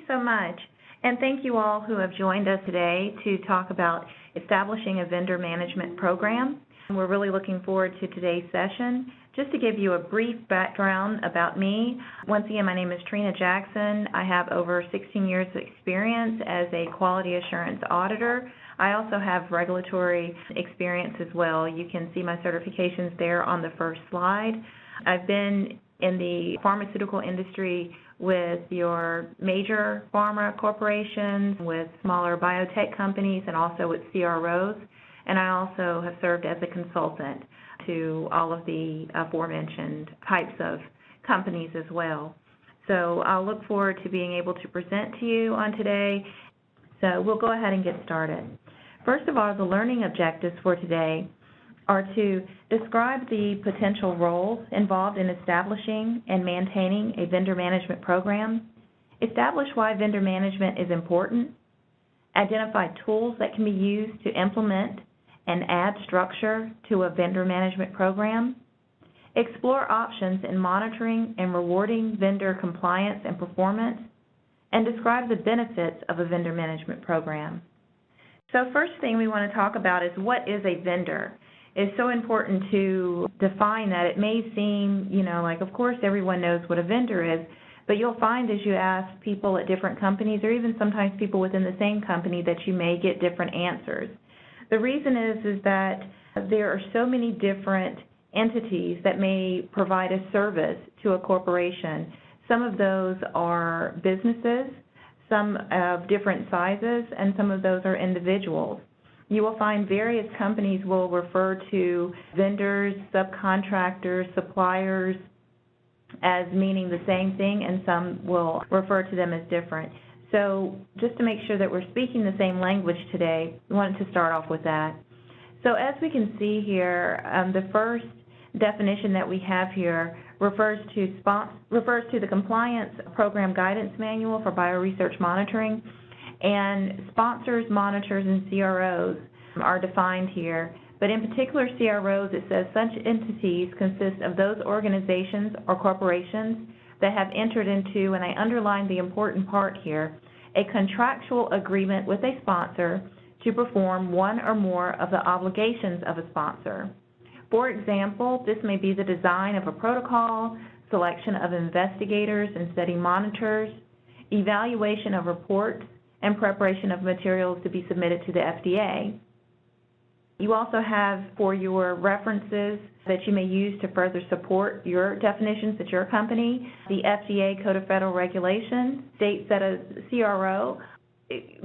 so much. And thank you all who have joined us today to talk about establishing a vendor management program. We're really looking forward to today's session. Just to give you a brief background about me, once again, my name is Trina Jackson. I have over 16 years of experience as a quality assurance auditor. I also have regulatory experience as well. You can see my certifications there on the first slide. I've been in the pharmaceutical industry with your major pharma corporations, with smaller biotech companies, and also with CROs. And I also have served as a consultant to all of the aforementioned types of companies as well. So I'll look forward to being able to present to you on today. So we'll go ahead and get started. First of all, the learning objectives for today are to describe the potential roles involved in establishing and maintaining a vendor management program, establish why vendor management is important, identify tools that can be used to implement and add structure to a vendor management program, explore options in monitoring and rewarding vendor compliance and performance, and describe the benefits of a vendor management program. So first thing we want to talk about is what is a vendor. It's so important to define that. It may seem, like of course everyone knows what a vendor is, but you'll find as you ask people at different companies or even sometimes people within the same company that you may get different answers. The reason is that there are so many different entities that may provide a service to a corporation. Some of those are businesses, some of different sizes, and some of those are individuals. You will find various companies will refer to vendors, subcontractors, suppliers as meaning the same thing, and some will refer to them as different. So just to make sure that we're speaking the same language today, we wanted to start off with that. So as we can see here, the first definition that we have here refers to the Compliance Program Guidance Manual for Bioresearch Monitoring, and sponsors, monitors, and CROs are defined here. But in particular, CROs, it says such entities consist of those organizations or corporations that have entered into, and I underline the important part here, a contractual agreement with a sponsor to perform one or more of the obligations of a sponsor. For example, this may be the design of a protocol, selection of investigators and study monitors, evaluation of reports, and preparation of materials to be submitted to the FDA. You also have, for your references that you may use to further support your definitions at your company, the FDA Code of Federal Regulations states that a CRO,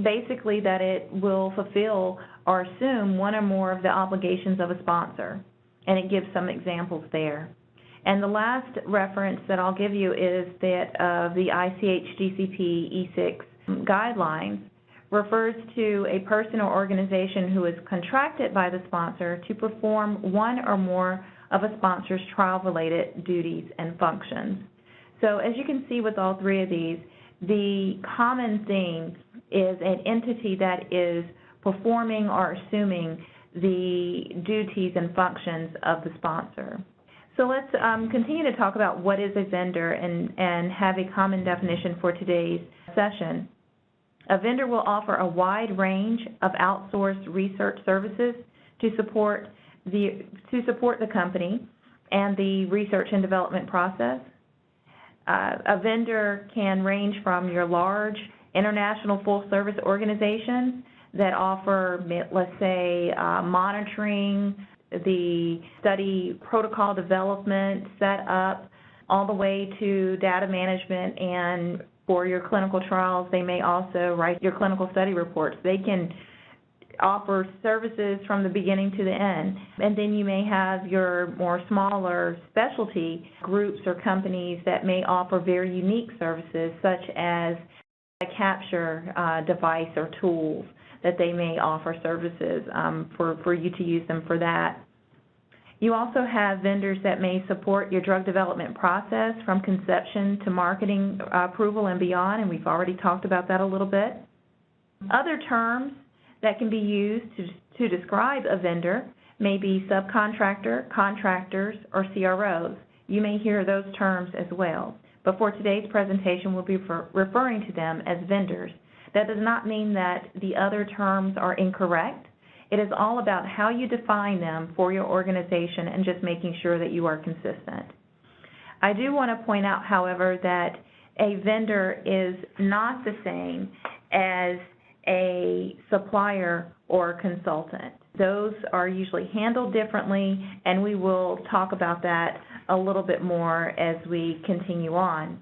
basically that it will fulfill or assume one or more of the obligations of a sponsor, and it gives some examples there. And the last reference that I'll give you is that of the ICH-GCP E6 guidelines, refers to a person or organization who is contracted by the sponsor to perform one or more of a sponsor's trial-related duties and functions. So as you can see with all three of these, the common theme is an entity that is performing or assuming the duties and functions of the sponsor. So let's continue to talk about what is a vendor and have a common definition for today's session. A vendor will offer a wide range of outsourced research services to support the company and the research and development process. A vendor can range from your large international full-service organizations that offer, let's say, monitoring, the study protocol development, set up, all the way to data management, and for your clinical trials, they may also write your clinical study reports. They can offer services from the beginning to the end. And then you may have your more smaller specialty groups or companies that may offer very unique services, such as a capture device or tools that they may offer services for you to use them for that. You also have vendors that may support your drug development process from conception to marketing approval and beyond, and we've already talked about that a little bit. Other terms that can be used to describe a vendor may be subcontractor, contractors, or CROs. You may hear those terms as well. but for today's presentation, we'll be referring to them as vendors. That does not mean that the other terms are incorrect. It is all about how you define them for your organization and just making sure that you are consistent. I do want to point out, however, that a vendor is not the same as a supplier or a consultant. Those are usually handled differently, and we will talk about that a little bit more as we continue on.